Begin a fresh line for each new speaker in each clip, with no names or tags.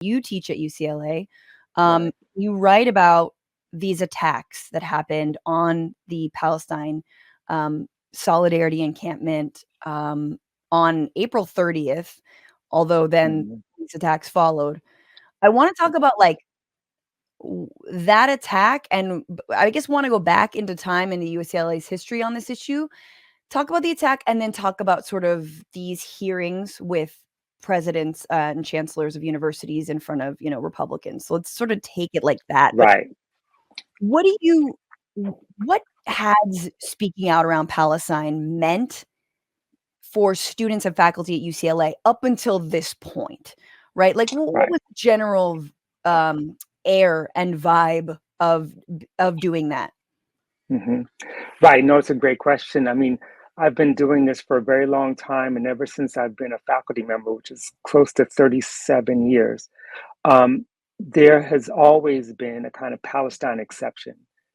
you teach at UCLA.
Right.
You write about these attacks that happened on the Palestine solidarity encampment on April 30th, although then
Mhm.
these attacks followed. I want to talk about like that attack, and I guess want to go back into time in the UCLA's history on this issue. Talk about the attack, and then talk about sort of these hearings with presidents and chancellors of universities in front of, Republicans. So let's sort of take it like that. But
Right.
what do you what has speaking out around Palestine meant for students and faculty at UCLA up until this point, right? Like, what
Right.
was the general air and vibe of doing that?
hmm Right. No, it's a great question. I mean, I've been doing this for a very long time, and ever since I've been a faculty member, which is close to 37 years, there has always been a kind of Palestine exception,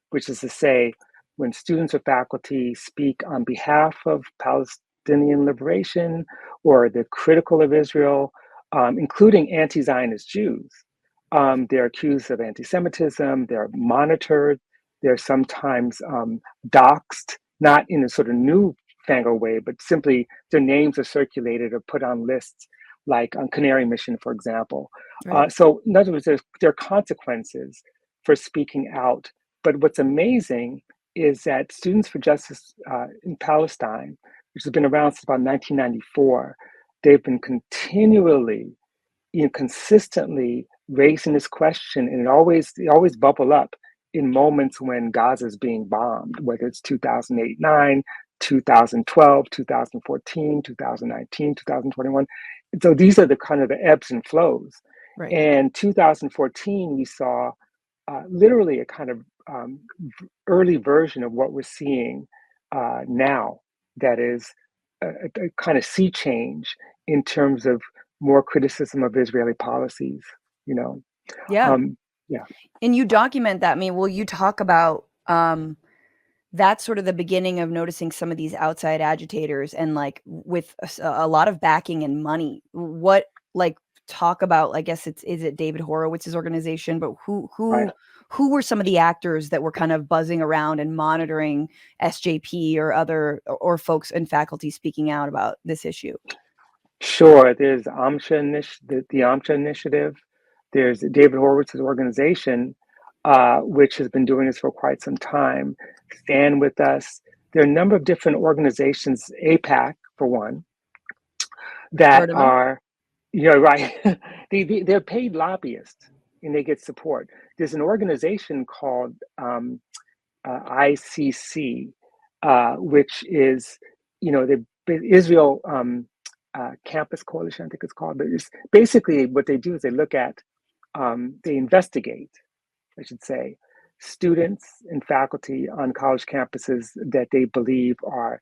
which is to say, when students or faculty speak on behalf of Palestinian liberation or they're critical of Israel, including anti Zionist Jews, they're accused of anti Semitism, they're monitored, they're sometimes doxxed, not in a sort of newfangled way, but simply their names are circulated or put on lists, like on Canary Mission, for example.
Right.
So, in other words, there are consequences for speaking out. But what's amazing is that Students for Justice in Palestine, which has been around since about 1994, they've been continually, consistently raising this question, and they always bubble up in moments when Gaza is being bombed, whether it's 2008-9, 2012, 2014, 2019, 2021. So these are the kind of the ebbs and flows.
Right.
And 2014, we saw literally a kind of early version of what we're seeing now. That is a kind of sea change in terms of more criticism of Israeli policies. You know,
Yeah.
um, yeah,
And you document that. I mean, will you talk about that's sort of the beginning of noticing some of these outside agitators and like with a lot of backing and money. What like talk about, I guess is it David Horowitz's organization, but
right.
who were some of the actors that were kind of buzzing around and monitoring SJP or other or folks and faculty speaking out about this issue?
Sure, there's the AMCHA initiative. There's David Horowitz's organization, which has been doing this for quite some time. Stand With Us. There are a number of different organizations, APAC for one, that
Heard of them?
are, you're right, they're paid lobbyists and they get support. There's an organization called ICC, which is, the Israel Campus Coalition, I think it's called. But it's basically what they do is they investigate, I should say, students and faculty on college campuses that they believe are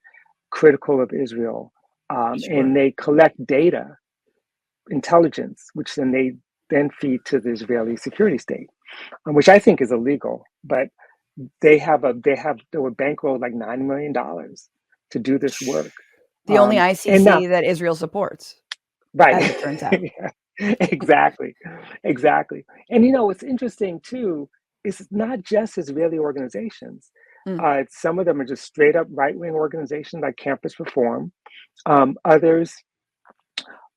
critical of Israel,
Sure.
and they collect data, intelligence, which then they then feed to the Israeli security state, which I think is illegal. But they were bankrolled like $9 million to do this work.
The only
And now,
ICC that Israel supports, as
right.
it turns out.
Yeah, exactly. Exactly. And what's interesting too is not just Israeli organizations.
Mm,
Some of them are just straight up right wing organizations like Campus Reform. Others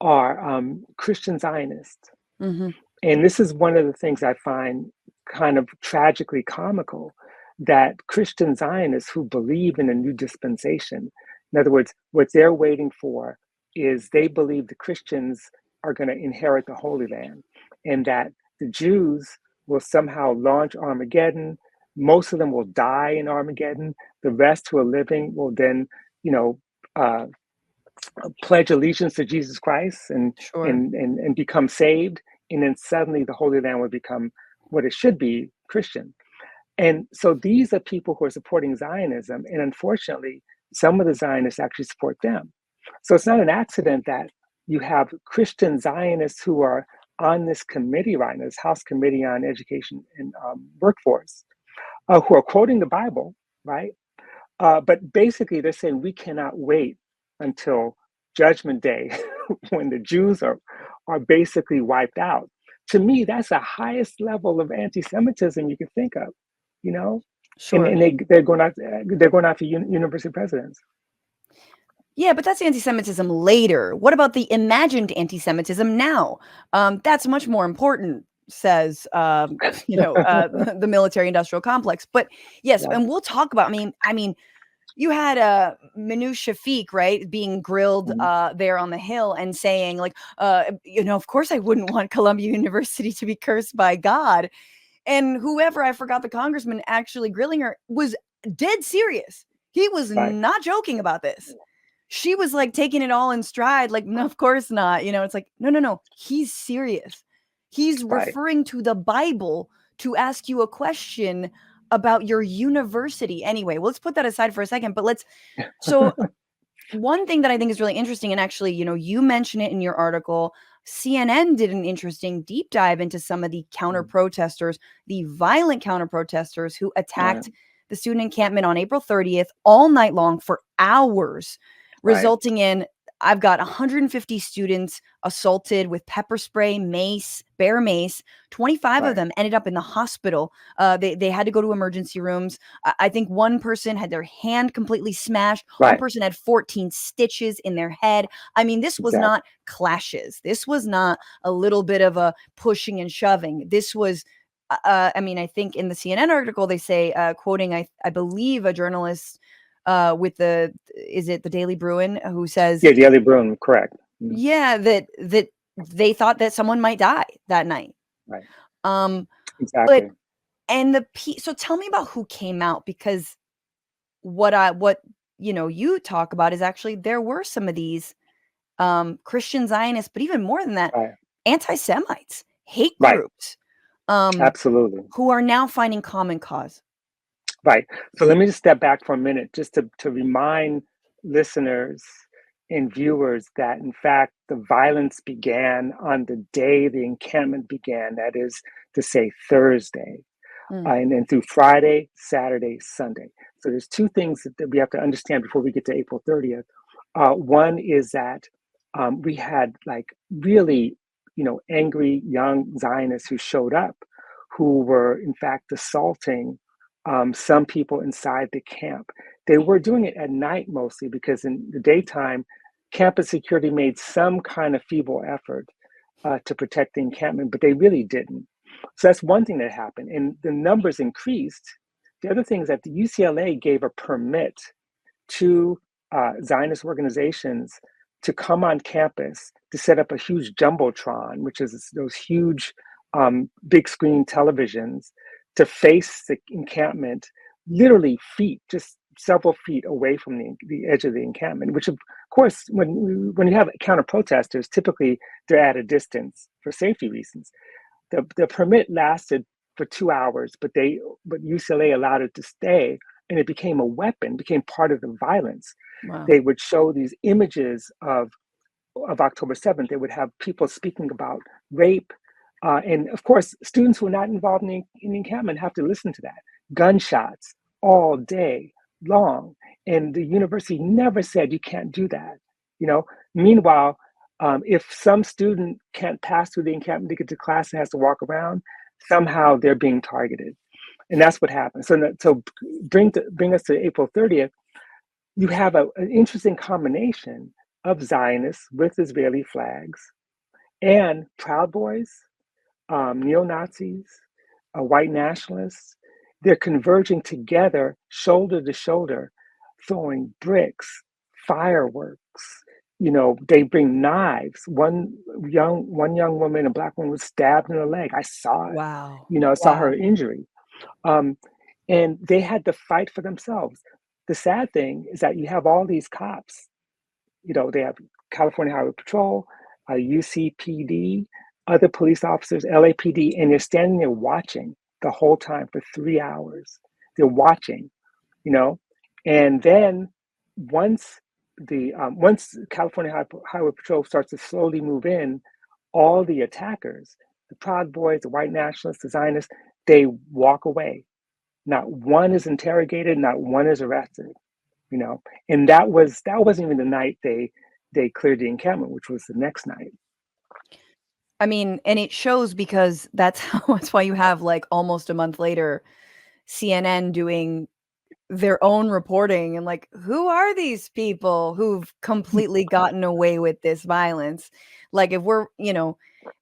are Christian Zionists.
mhm.
And this is one of the things I find kind of tragically comical, that Christian Zionists who believe in a new dispensation, in other words, what they're waiting for is they believe the Christians are going to inherit the Holy Land and that the Jews will somehow launch Armageddon. Most of them will die in Armageddon. The rest who are living will then, you know, uh, pledge allegiance to Jesus Christ and,
Sure.
and become saved. And then suddenly the Holy Land would become what it should be, Christian. And so these are people who are supporting Zionism. And unfortunately, some of the Zionists actually support them. So it's not an accident that you have Christian Zionists who are on this committee right now, this House Committee on Education and Workforce, who are quoting the Bible, right? But basically, they're saying we cannot wait until Judgment Day when the Jews are basically wiped out to me, that's the highest level of anti-Semitism you could think of, you know? And,
Sure.
and they're going after university presidents.
Yeah, but that's anti-Semitism later. What about the imagined anti-Semitism now? That's much more important, says the military-industrial complex. But yes,
Right.
and we'll talk about. I mean, you had Manu Shafiq, right, being grilled
Mhm.
there on the Hill and saying, like, of course I wouldn't want Columbia University to be cursed by God. And whoever, I forgot the congressman actually grilling her, was dead serious. He was
Right.
not joking about this. She was like taking it all in stride, like, no, of course not. It's like, no, no, no. He's serious. He's
Right.
referring to the Bible to ask you a question about your university. Anyway, let's put that aside for a second. But so one thing that I think is really interesting, and actually, you mention it in your article. CNN did an interesting deep dive into some of the counter
Mhm.
protesters, the violent counter protesters who
Right.
attacked the student encampment on April 30th all night long for hours,
Right.
resulting in I've got 150 students assaulted with pepper spray, mace, bear mace. 25 of
Right.
them ended up in the hospital. They had to go to emergency rooms. I think one person had their hand completely smashed. One
Right.
person had 14 stitches in their head. I mean, this was
Exactly.
not clashes. This was not a little bit of a pushing and shoving. This was, I think in the CNN article, they say, quoting, I believe, a journalist with is it the Daily Bruin, who says,
Yeah, the early Broom, correct. Mhm.
yeah, that they thought that someone might die that night.
Right.
Um, but,
Exactly.
so tell me about who came out, because what you talk about is actually there were some of these Christian Zionists, but even more than that,
Right.
anti-Semites, hate
Right.
groups, um,
Absolutely.
who are now finding common cause.
Right. So let me just step back for a minute just to remind listeners and viewers that, in fact, the violence began on the day the encampment began, that is to say, Thursday,
Mm,
and then through Friday, Saturday, Sunday. So there's two things that we have to understand before we get to April 30th. One is that we had like really, angry young Zionists who showed up, who were in fact assaulting some people inside the camp. They were doing it at night mostly because in the daytime, campus security made some kind of feeble effort to protect the encampment, but they really didn't. So that's one thing that happened, and the numbers increased. The other thing is that the UCLA gave a permit to Zionist organizations to come on campus to set up a huge jumbotron, which is those huge big screen televisions, to face the encampment literally feet, just several feet away from the edge of the encampment, which of course, when you have counter protesters, typically they're at a distance for safety reasons. The permit lasted for 2 hours, but UCLA allowed it to stay, and it became a weapon, became part of the violence.
wow.
They would show these images of October 7th. They would have people speaking about rape. And of course, students who are not involved in the encampment have to listen to that. Gunshots all day long. And the university never said you can't do that. You know, meanwhile, if some student can't pass through the encampment to get to class and has to walk around, somehow they're being targeted. And that's what happened. So bring us to April 30th. You have an interesting combination of Zionists with Israeli flags and Proud Boys, neo Nazis, white nationalists. They're converging together, shoulder to shoulder, throwing bricks, fireworks. They bring knives. One young woman, a black woman, was stabbed in the leg. I saw it.
Wow.
I saw her
Wow.
injury. Um, and they had to fight for themselves. The sad thing is that you have all these cops. They have California Highway Patrol, UCPD, other police officers, LAPD, and they're standing there watching the whole time for 3 hours. They're watching, you know, and then once once California Highway Patrol starts to slowly move in, all the attackers, the Proud Boys, the white nationalists, the Zionists, they walk away. Not one is interrogated, not one is arrested. You know, and that wasn't even the night they cleared the encampment, which was the next night.
I mean, and it shows because that's why you have, like, almost a month later, CNN doing their own reporting and, like, who are these people who've completely gotten away with this violence? Like, if we're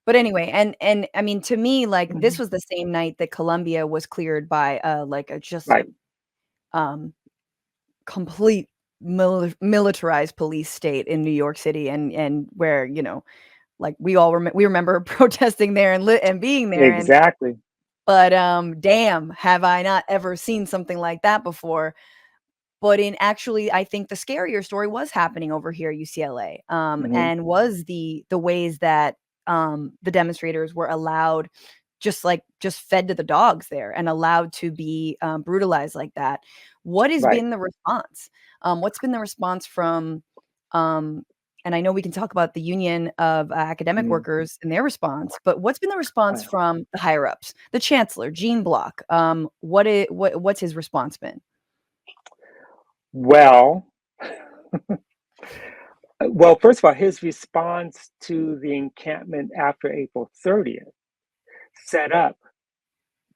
but anyway, and I mean, to me, like, this
Mhm.
was the same night that Columbia was cleared by, like,
Right.
um, complete militarized police state in New York City and where, like, we remember protesting there and being there,
Exactly.
but, damn, have I not ever seen something like that before. But in actually, I think the scarier story was happening over here at UCLA,
Mhm.
and was the ways that, the demonstrators were allowed just fed to the dogs there and allowed to be, brutalized like that. What has
Right.
been the response? What's been the response from, um and I know we can talk about the union of academic
Mhm.
workers and their response, but what's been the response
Right.
from the higher ups? The chancellor, Gene Block, what's his response been?
Well, well, first of all, his response to the encampment after April 30th set up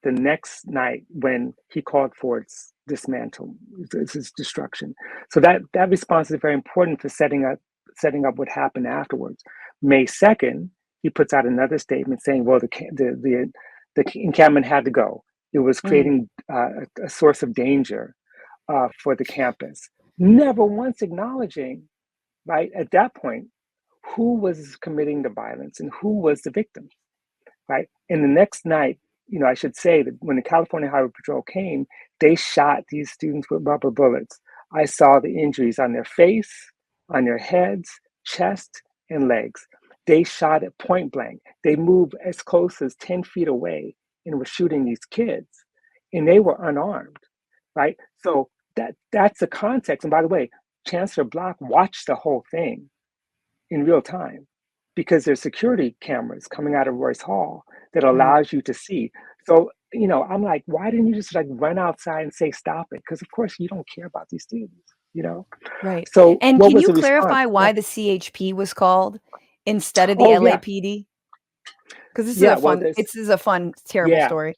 the next night when he called for its dismantle, its destruction. So that response is very important for setting up what happened afterwards. May 2nd, he puts out another statement saying, "Well, the encampment had to go. It was
Mhm,
creating a source of danger for the campus." Never once acknowledging, right at that point, who was committing the violence and who was the victim, right? And the next night, I should say that when the California Highway Patrol came, they shot these students with rubber bullets. I saw the injuries on their face, on their heads, chest, and legs. They shot at point blank. They moved as close as 10 feet away and were shooting these kids, and they were unarmed, right? So that's the context. And by the way, Chancellor Block watched the whole thing in real time because there's security cameras coming out of Royce Hall that
mhm,
allows you to see. So, I'm like, why didn't you just like run outside and say stop it? Because of course you don't care about these students, you know?
right,
So
and
what
can
was
you
the response?
clarify
Yeah.
why the CHP was called instead of the
Oh yeah.
LAPD? 'Cause
Yeah. Well, this
this is a fun, terrible
yeah.
story.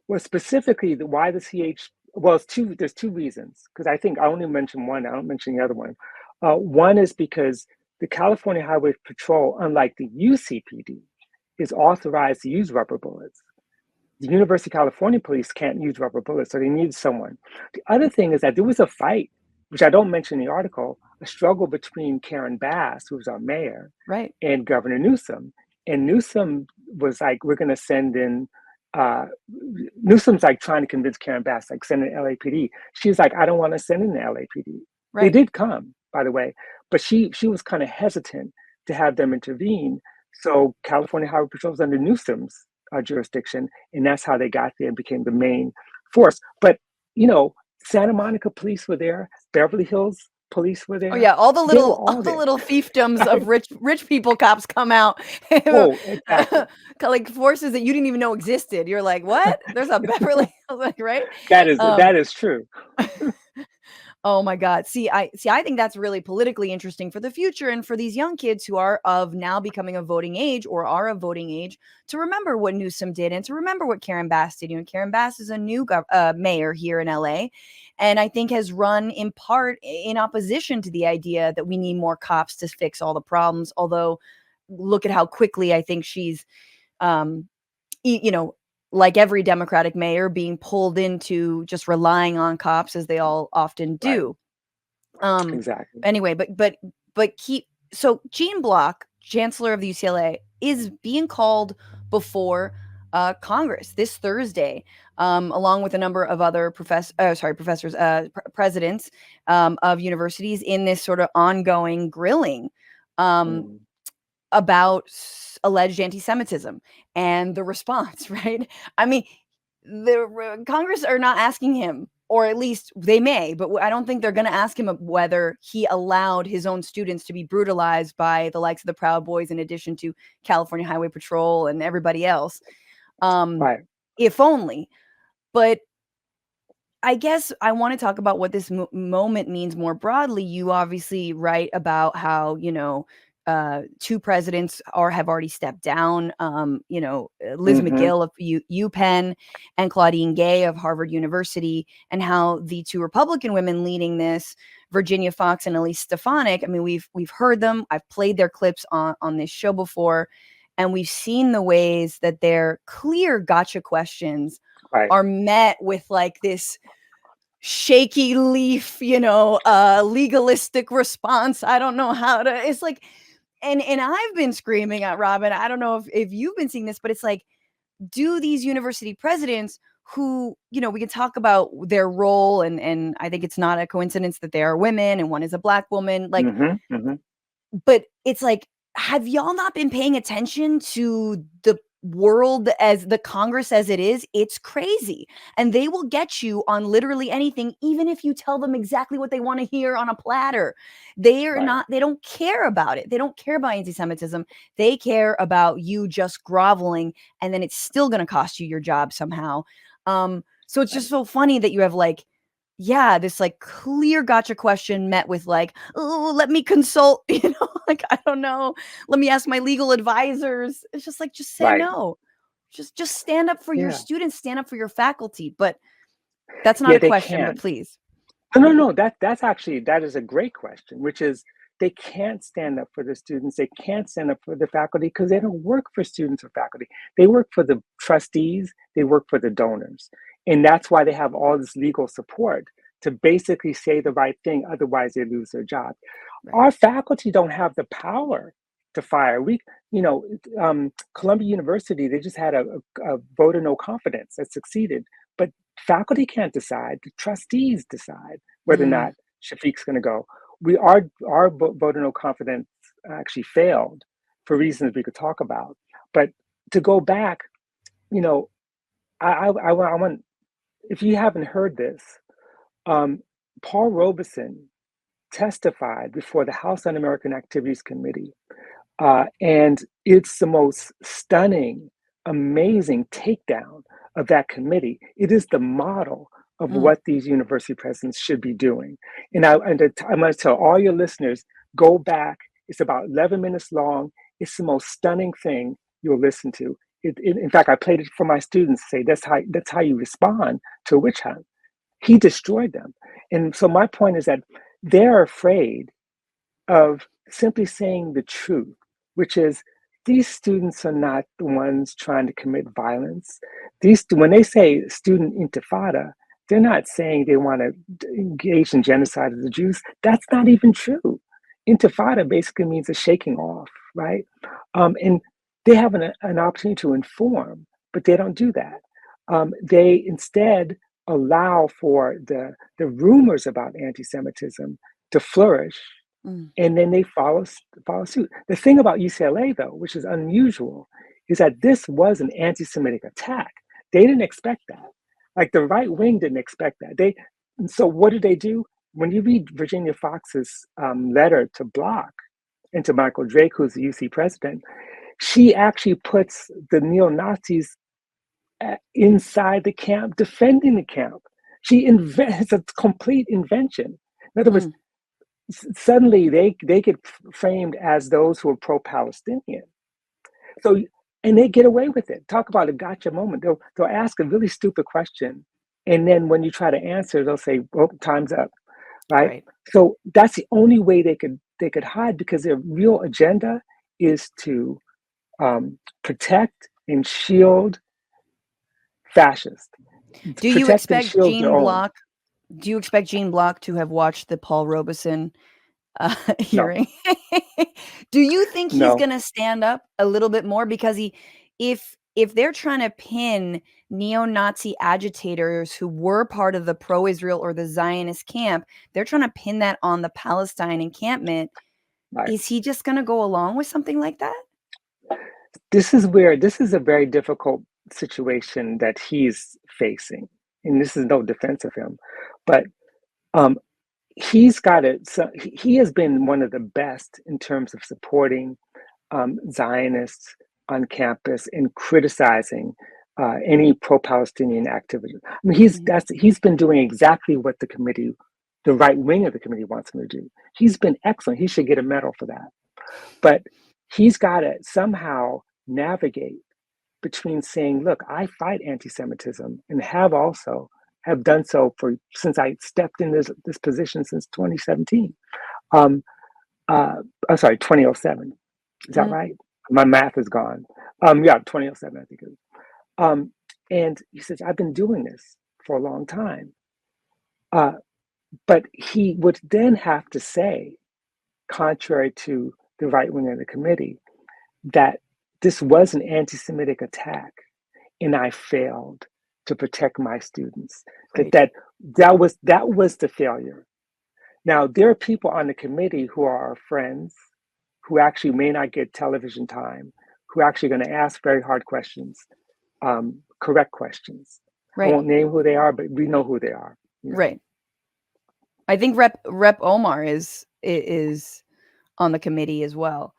Well, specifically why the well, there's two reasons. Because I think I only mentioned one, I don't mention the other one. One is because the California Highway Patrol, unlike the UCPD, is authorized to use rubber bullets. The University of California police can't use rubber bullets, so they need someone. The other thing is that there was a fight, which I don't mention in the article, a struggle between Karen Bass, who was our mayor,
Right,
and Governor Newsom. And Newsom was like, we're going to send in, uh, Newsom's like trying to convince Karen Bass, like, send in LAPD. She's like, I don't want to send in the LAPD. They
right.
did come, by the way, but she was kind of hesitant to have them intervene. So California Highway Patrol was under Newsom's jurisdiction, and that's how they got there and became the main force. But Santa Monica police were there, Beverly Hills police were
Oh,
there.
yeah,
They were
all
all
the
there.
little fiefdoms of
Right?
rich people cops come out,
Oh, exactly.
like, forces that you didn't even know existed. You're like, "What? There's a Beverly Hills," like, right? Um
That is true.
Oh my god. I think that's really politically interesting for the future and for these young kids who are of now becoming of voting age or are of voting age to remember what Newsom did and to remember what Karen Bass did. Karen Bass is a new mayor here in LA, and I think has run in part in opposition to the idea that we need more cops to fix all the problems. Although, look at how quickly I think she's um, you know, like every Democratic mayor being pulled into just relying on cops as they all often
Right.
do. Um,
Exactly.
anyway, but keep so Gene Block, chancellor of the UCLA, is being called before Congress this Thursday, along with a number of other professors, presidents of universities in this sort of ongoing grilling. Um,
Mm.
about alleged anti-Semitism and the response, right? I mean, the Congress are not asking him, or at least they may, but I don't think they're going to ask him whether he allowed his own students to be brutalized by the likes of the Proud Boys, in addition to California Highway Patrol and everybody else. Um,
Right.
if only. But I guess I want to talk about what this moment means more broadly. You obviously write about how, two presidents have already stepped down. Liz
Mm-hmm.
McGill of UPenn and Claudine Gay of Harvard University, and how the two Republican women leading this, Virginia Foxx and Elise Stefanik. I mean, we've heard them. I've played their clips on this show before, and we've seen the ways that their clear gotcha questions
Right.
are met with like this shaky leaf, legalistic response. I don't know how to. It's like, and I've been screaming at Robin. I don't know if you've been seeing this, but it's like, do these university presidents who, we can talk about their role, and I think it's not a coincidence that they are women and one is a Black woman, like,
Mm-hmm. Mm-hmm.
but it's like, have y'all not been paying attention to the world as the Congress as it is? It's crazy. And they will get you on literally anything, even if you tell them exactly what they want to hear on a platter. They
Right.
don't care about it. They don't care about anti-Semitism. They care about you just groveling, and then it's still going to cost you your job somehow. So it's just
Right.
so funny that you have like, yeah, this like clear gotcha question met with like, oh, let me consult, like, I don't know. Let me ask my legal advisors. It's just like, just say
Right.
no. Just stand up for your
Yeah.
students, stand up for your faculty. But that's not
Yeah,
a
they
question, but
can't.
please.
No. That is a great question, which is they can't stand up for the students. They can't stand up for the faculty because they don't work for students or faculty. They work for the trustees. They work for the donors, and that's why they have all this legal support to basically say the right thing. Otherwise, they lose their job.
Right.
Our faculty don't have the power to fire. Columbia University, they just had a vote of no confidence that succeeded, but faculty can't decide. The trustees decide whether or
Mm,
not Shafiq's going to go. Our vote of no confidence actually failed for reasons we could talk about. But to go back, you know, I want, if you haven't heard this, um, Paul Robeson testified before the House Un-American Activities Committee. And it's the most stunning, amazing takedown of that committee. It is the model of
mm,
what these university presidents should be doing. I'm going to tell all your listeners, go back. It's about 11 minutes long. It's the most stunning thing you'll listen to. In fact, I played it for my students to say that's how you respond to a witch hunt. He destroyed them. And so my point is that they're afraid of simply saying the truth, which is these students are not the ones trying to commit violence. When they say student intifada, they're not saying they want to engage in genocide of the Jews. That's not even true. Intifada basically means a shaking off, right? And they have an opportunity to inform, but they don't do that. They instead allow for the rumors about anti-Semitism to flourish,
mm.
and then they follow suit. The thing about UCLA, though, which is unusual, is that this was an anti-Semitic attack. They didn't expect that. Like the right wing didn't expect that. So what did they do? When you read Virginia Fox's letter to Block and to Michael Drake, who's the UC president, she actually puts the neo-Nazis inside the camp, defending the camp. She invents a complete invention. In other words,
Mm.
suddenly they get framed as those who are pro-Palestinian. So, and they get away with it. Talk about a gotcha moment. They'll ask a really stupid question, and then when you try to answer, they'll say, "Well, time's up." Right.
Right.
So that's the only way they could hide, because their real agenda is to protect and shield fascists,
Do you
protect and
expect
shield their
Gene
own.
Block? Do you expect Gene Block to have watched the Paul Robeson
No,
hearing? Do you think he's
no,
gonna stand up a little bit more? Because if they're trying to pin neo-Nazi agitators who were part of the pro-Israel or the Zionist camp, they're trying to pin that on the Palestine encampment.
right.
Is he just gonna go along with something like that?
This is a very difficult situation that he's facing, and this is no defense of him, but um, he's got it. So he has been one of the best in terms of supporting Zionists on campus and criticizing any pro-Palestinian activity. I mean,
Mhm.
he's been doing exactly what the right wing of the committee wants him to do. He's been excellent. He should get a medal for that. But he's got to somehow navigate between saying, look, I fight anti-Semitism and have done so since I stepped in this position since 2017. I'm sorry, 2007. Is that
Mm,
right? My math is gone. Yeah, 2007, I think it was. And he says, I've been doing this for a long time. But he would then have to say, contrary to the right wing of the committee, that this was an anti-Semitic attack and I failed to protect my students.
right.
That was the failure. Now, there are people on the committee who are our friends, who actually may not get television time, who are actually going to ask very hard questions, correct questions. I
Right.
won't name who they are, but we know who they are. You know.
Right. I think Rep Omar is on the committee as well.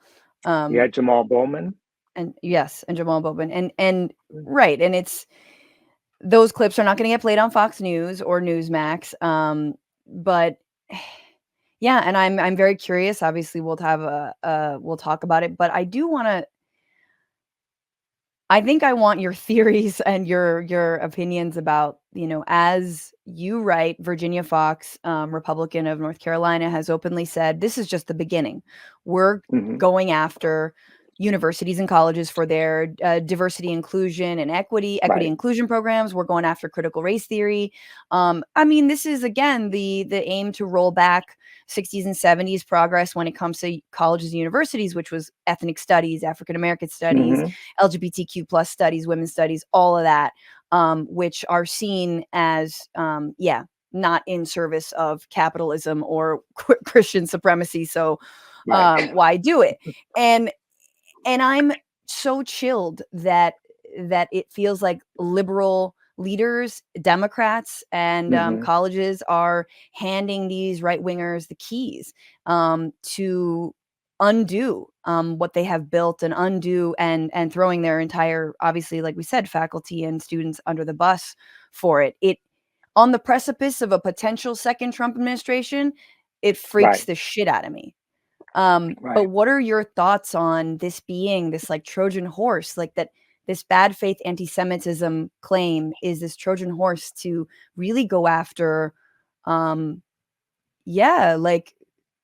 Yeah, Jamal Bowman.
And yes, and Jamal Bowman. And right, and it's those clips are not going to get played on Fox News or Newsmax. But yeah, and I'm very curious. Obviously, we'll talk about it, but I think I want your theories and your opinions about, as you write, Virginia Fox, Republican of North Carolina, has openly said, this is just the beginning. We're
Mm-hmm.
going after universities and colleges for their diversity, inclusion, and equity
Right.
inclusion programs. We're going after critical race theory. I mean, this is, again, the aim to roll back 60s and 70s progress when it comes to colleges and universities, which was ethnic studies, African American studies,
Mm-hmm.
LGBTQ plus studies, women's studies, all of that, which are seen as, not in service of capitalism or Christian supremacy. So
Right.
why do it? And I'm so chilled that it feels like liberal leaders, Democrats, and
Mm-hmm.
colleges are handing these right wingers the keys to undo what they have built, and undo and throwing their entire, obviously, like we said, faculty and students under the bus for it. It on the precipice of a potential second Trump administration, it freaks
Right.
the shit out of me. But
Right.
what are your thoughts on this being this like Trojan horse, like that this bad faith anti-Semitism claim is this Trojan horse to really go after, um, like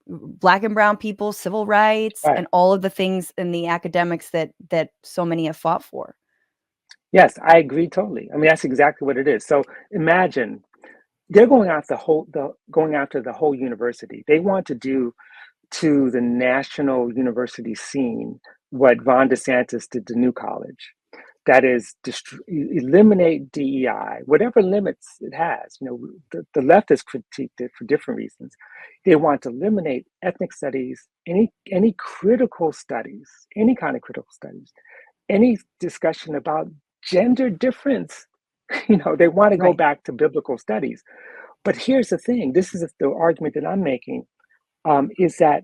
black and brown people, civil rights,
Right.
and all of the things in the academics that so many have fought for.
Yes, I agree totally. I mean, that's exactly what it is. So imagine they're going after the whole university. They want to do to the national university scene what Ron DeSantis did to New College. That is, eliminate DEI, whatever limits it has. The left has critiqued it for different reasons. They want to eliminate ethnic studies, any critical studies, any kind of critical studies, any discussion about gender difference. They want to go
Right.
back to biblical studies. But here's the thing: this is the argument that I'm making, is that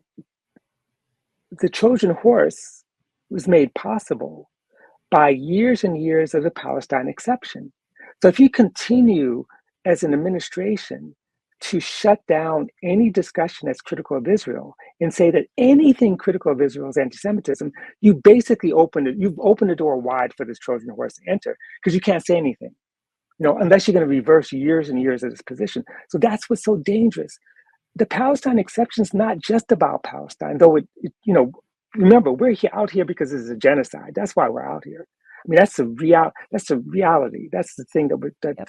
the Trojan horse was made possible by years and years of the Palestine exception. So if you continue as an administration to shut down any discussion that's critical of Israel and say that anything critical of Israel is anti-Semitism, you've opened the door wide for this Trojan horse to enter, because you can't say anything, unless you're going to reverse years and years of this position. So that's what's so dangerous. The Palestine exception is not just about Palestine, though remember, we're out here because it's a genocide. That's why we're out here. I mean, that's the reality. That's the thing
Yep.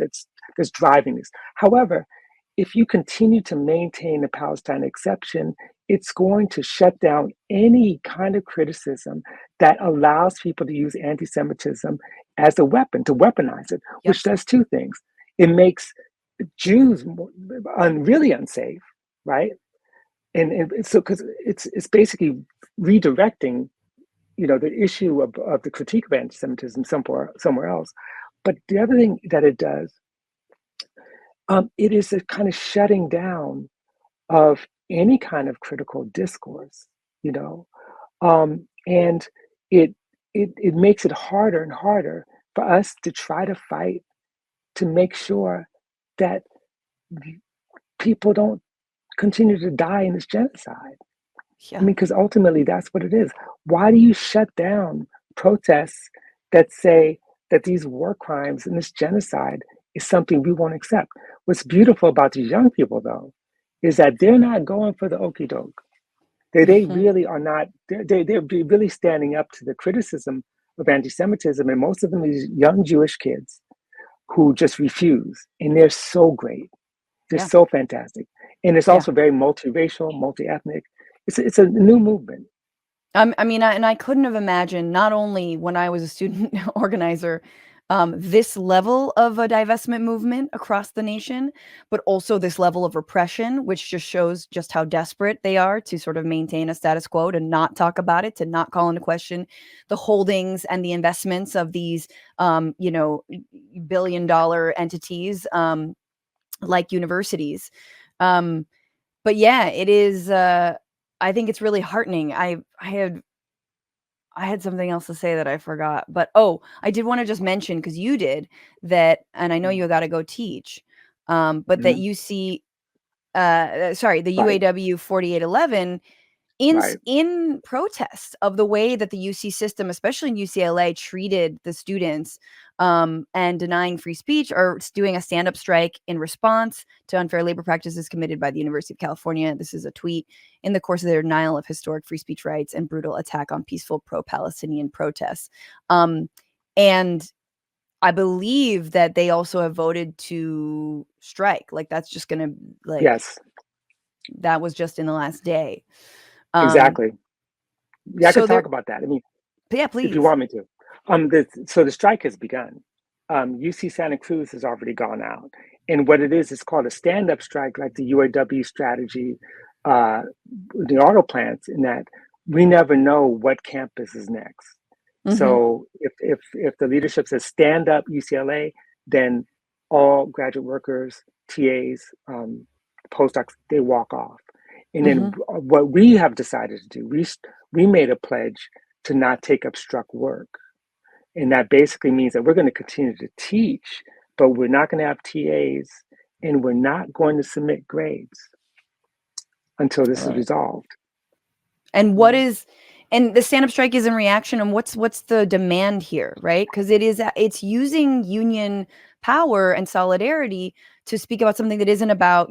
that's driving this. However, if you continue to maintain the Palestine exception, it's going to shut down any kind of criticism that allows people to use anti-Semitism as a weapon, to weaponize it,
Yep.
which does two things. It makes Jews really unsafe, right? And so, because it's basically redirecting, the issue of the critique of anti-Semitism somewhere else. But the other thing that it does, it is a kind of shutting down of any kind of critical discourse, and it makes it harder and harder for us to try to fight to make sure that people don't continue to die in this genocide. I mean, because ultimately that's what it is. Why do you shut down protests that say that these war crimes and this genocide is something we won't accept? What's beautiful about these young people, though, is that they're not going for the okey doke. They really are not, they're really standing up to the criticism of anti Semitism. And most of them are these young Jewish kids who just refuse. And they're so great. They're
Yeah.
so fantastic. And it's
Yeah.
also very multiracial, multi ethnic. It's a new movement.
I mean, I couldn't have imagined, not only when I was a student organizer, this level of a divestment movement across the nation, but also this level of repression, which just shows just how desperate they are to sort of maintain a status quo, to not talk about it, to not call into question the holdings and the investments of these, billion-dollar entities, like universities. Um, but yeah, it is. I think it's really heartening. I had something else to say that I forgot, but oh, I did want to just mention, because you did that, and I know you got to go teach, but that
Mhm.
UC, the
Right,
UAW 4811,
right.
in protest of the way that the UC system, especially in UCLA, treated the students, and denying free speech, or doing a stand-up strike in response to unfair labor practices committed by the University of California. This is a tweet: in the course of their denial of historic free speech rights and brutal attack on peaceful pro-Palestinian protests. And I believe that they also have voted to strike. Like, that's just gonna, like,
Yes,
that was just in the last day. Um,
exactly. Yeah, I could
so there
talk about that. I mean,
Yeah,
if you
please.
want me to. So the strike has begun. UC Santa Cruz has already gone out. And what it is called a stand-up strike, like the UAW strategy, uh, the auto plants, in that we never know what campus is next.
Mhm,
So if the leadership says stand up UCLA, then all graduate workers, TAs, postdocs, they walk off. And then
mhm.
what we have decided to do, we made a pledge to not take up struck work. And that basically means that we're going to continue to teach, but we're not going to have TAs, and we're not going to submit grades until this is
Right.
resolved.
And
You
the stand-up strike is in reaction, and what's the demand here, right? Because it's using union power and solidarity to speak about something that isn't about,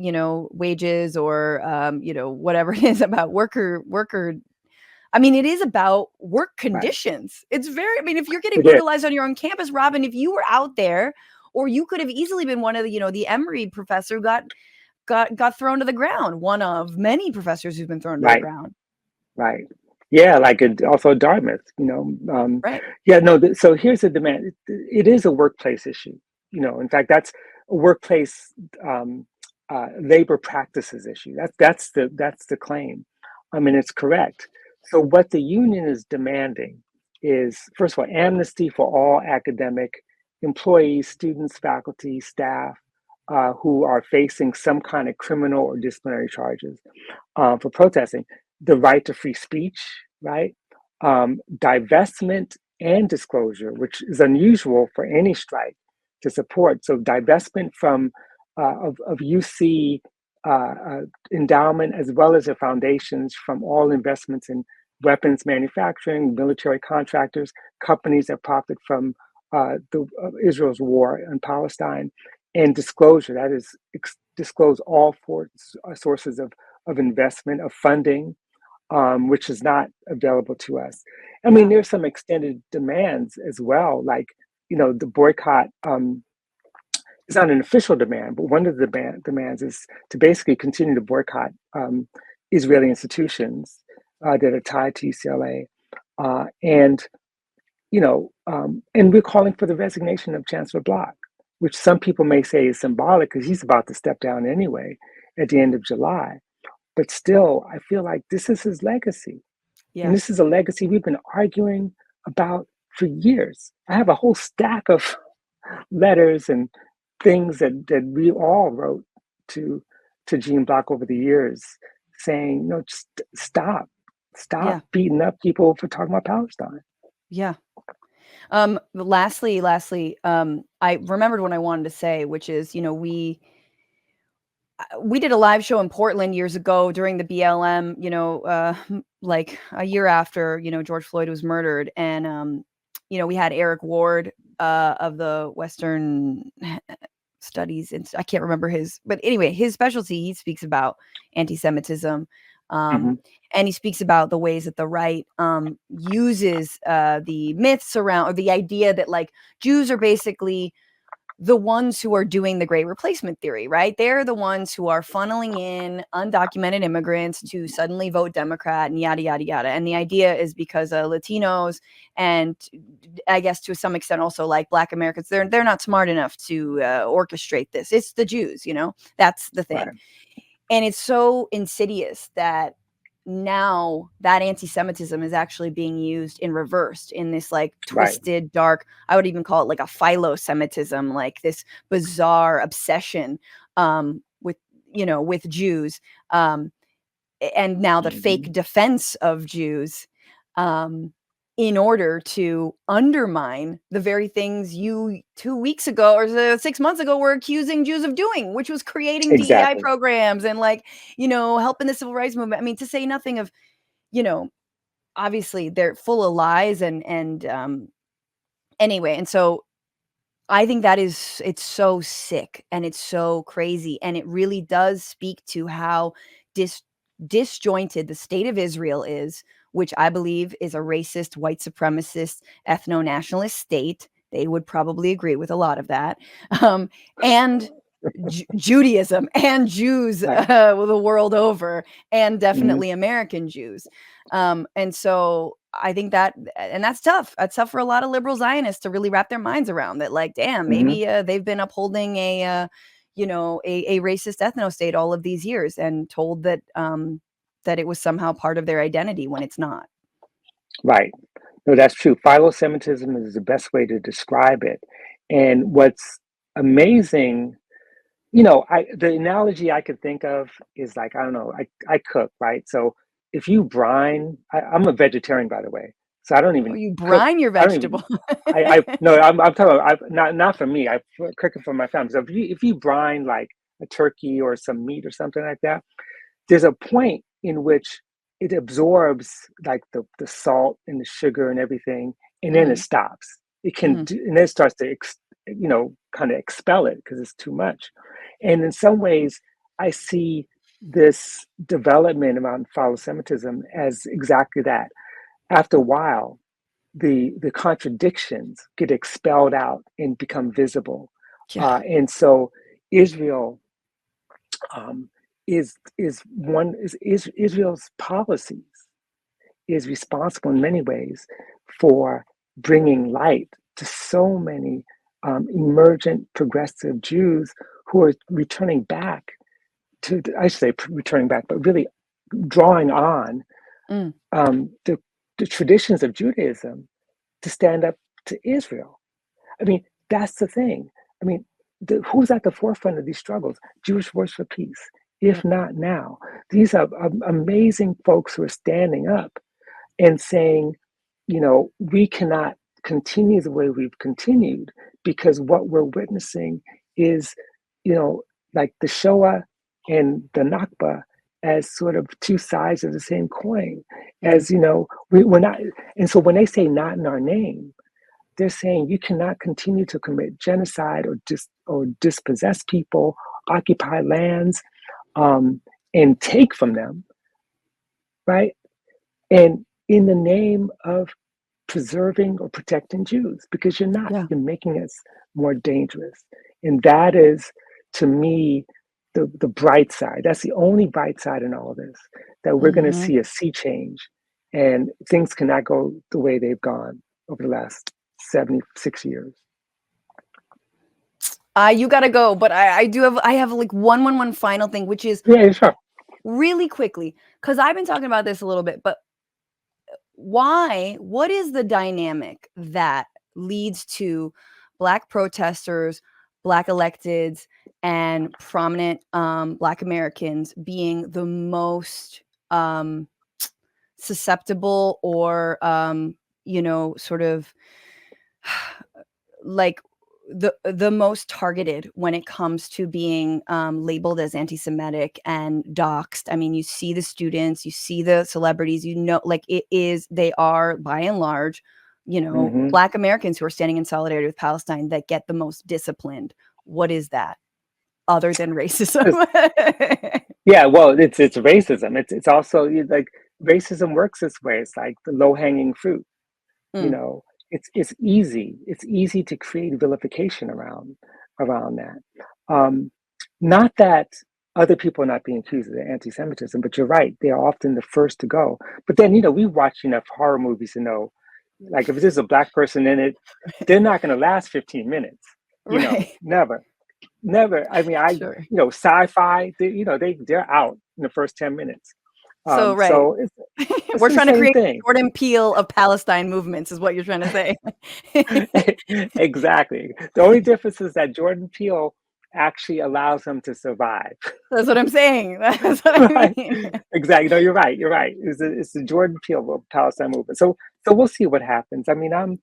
wages, or, whatever it is about worker. I mean, it is about work
right.
conditions. I mean, if you're getting
It is.
brutalized on your own campus, Robin, if you were out there, or you could have easily been one of the Emory professor who got thrown to the ground, one of many professors who've been thrown to the
Right.
ground.
Right. Yeah, like also Dartmouth,
Right.
yeah, no, so here's the demand. It is a workplace issue. In fact, that's a workplace labor practices issue. That's the claim. I mean, it's correct. So what the union is demanding is, first of all, amnesty for all academic employees, students, faculty, staff who are facing some kind of criminal or disciplinary charges for protesting, the right to free speech, right? Divestment and disclosure, which is unusual for any strike to support. So divestment of UC endowment, as well as the foundations, from all investments in weapons manufacturing, military contractors, companies that profit from Israel's war in Palestine, and disclosure, that is, disclose all sources of investment, of funding, which is not available to us. I mean,
Yeah.
there's some extended demands as well, like, the boycott is not an official demand, but one of the demands is to basically continue to boycott Israeli institutions that are tied to UCLA. And we're calling for the resignation of Chancellor Block, which some people may say is symbolic because he's about to step down anyway at the end of July. But still, I feel like this is his legacy. And
Yeah.
this is a legacy we've been arguing about for years. I have a whole stack of letters and things that we all wrote to to Gene Block over the years, saying, no, just stop
Yeah.
beating up people for talking about Palestine.
Yeah. Lastly, I remembered what I wanted to say, which is, we did a live show in Portland years ago during the BLM, like a year after, George Floyd was murdered. And, we had Eric Ward of the Western Studies. And I can't remember but anyway, his specialty, he speaks about anti-Semitism.
Mm-hmm.
And he speaks about the ways that the right uses the myths around, or the idea that like Jews are basically the ones who are doing the great replacement theory, right? They're the ones who are funneling in undocumented immigrants to suddenly vote Democrat and yada, yada, yada. And the idea is because Latinos, and I guess to some extent also like Black Americans, they're not smart enough to orchestrate this. It's the Jews, that's the thing.
Right.
And it's so insidious that now that anti-Semitism is actually being used in reversed in this like
Right.
twisted, dark, I would even call it like a philo-Semitism, like this bizarre obsession with Jews. And now the
Mm-hmm.
fake defense of Jews, um, in order to undermine the very things you 2 weeks ago or 6 months ago were accusing Jews of doing, which was creating DEI
Exactly.
programs and like, helping the civil rights movement. I mean, to say nothing of, you know, obviously they're full of lies and anyway, and so I think it's so sick and it's so crazy, and it really does speak to how disjointed the state of Israel is, which I believe is a racist, white supremacist, ethno-nationalist state. They would probably agree with a lot of that. And Judaism and Jews
Right.
the world over, and
Mm-hmm.
definitely American Jews. And so I think that's tough. That's tough for a lot of liberal Zionists to really wrap their minds around that. Like, damn,
Mm-hmm.
maybe they've been upholding a racist ethno state all of these years and told that it was somehow part of their identity when it's not.
Right. No, that's true. Philo-Semitism is the best way to describe it. And what's amazing, the analogy I could think of is like, I don't know, I cook, right? So if you brine, I'm a vegetarian, by the way. So I don't
Oh,
even
you
cook.
brine your
I don't even,
vegetable.
no, I'm talking about, not for me. I cook it for my family. So if you brine like a turkey or some meat or something like that, there's a point in which it absorbs like the salt and the sugar and everything, and then it
Mhm,
stops. It can
mhm,
do, and then it starts to kind of expel it because it's too much. And in some ways, I see this development around follow-Semitism as exactly that. After a while, the contradictions get expelled out and become visible,
yeah,
and so Israel um, is Israel's policies is responsible in many ways for bringing light to so many emergent progressive Jews who are returning back to, I say returning back, but really drawing on
mm,
um, the, the traditions of Judaism to stand up to Israel. I mean, that's the thing. I mean, who's at the forefront of these struggles? Jewish Voice for Peace.
yeah,
If not now, these are amazing folks who are standing up and saying, we cannot continue the way we've continued because what we're witnessing is, you know, like the Shoah and the Nakba as sort of two sides of the same coin.
mm,
As we're not, and so when they say "not in our name," they're saying you cannot continue to commit genocide or dispossess people, occupy lands, um, and take from them, right? And in the name of preserving or protecting Jews, because you're not,
yeah,
you're making us more dangerous. And that is, to me, the bright side. That's the only bright side in all of this, that we're going to
mhm.
see a sea change and things cannot go the way they've gone over the last 76 years.
You gotta go, but I have like one final thing, which is
Yeah, sure.
really quickly, because I've been talking about this a little bit, but what is the dynamic that leads to Black protesters, Black electeds, and prominent Black Americans being the most um, susceptible or, sort of like the most targeted when it comes to being labeled as anti-Semitic and doxxed. I mean, you see the students, you see the celebrities, like they are by and large,
Hmm.
Black Americans who are standing in solidarity with Palestine that get the most disciplined. What is that other than racism?
Yeah, well, it's racism. It's also like racism works this way. It's like the low hanging fruit. You
Mm,
know, it's easy. It's easy to create vilification around that. Um, Not that other people are not being accused of anti-Semitism, but you're right. They are often the first to go. But then we watch enough horror movies to know, like if there's a Black person in it, they're not going to last 15 minutes.
right.
Never. Never. I mean,
Sure.
sci-fi. They're out in the first 10 minutes.
So, right.
So it's
We're
the
trying to
same
create
thing.
Jordan Peele of Palestine movements is what you're trying to say.
Exactly. The only difference is that Jordan Peele actually allows them to survive.
That's what I'm saying. That's what I
Right?
mean.
Exactly. No, you're right. You're right. It's the Jordan Peele of Palestine movement. So we'll see what happens. I mean, I'm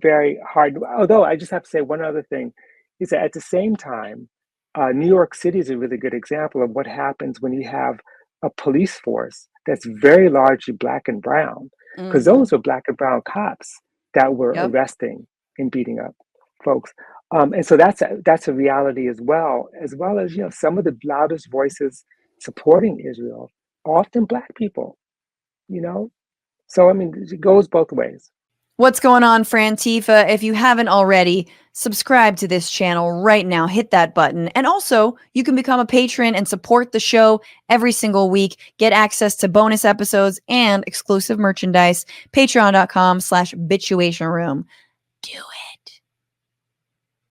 very hard. Although I just have to say one other thing is that at the same time, New York City is a really good example of what happens when you have a police force that's very largely Black and brown, because
Mhm.
those were Black and brown cops that were
Yep.
arresting and beating up folks. And so that's a reality as well as some of the loudest voices supporting Israel, often Black people, you know? So, I mean, it goes both ways.
What's going on, Frantifa? If you haven't already, subscribe to this channel right now. Hit that button. And also, you can become a patron and support the show every single week. Get access to bonus episodes and exclusive merchandise. Patreon.com/bitchuation room. Do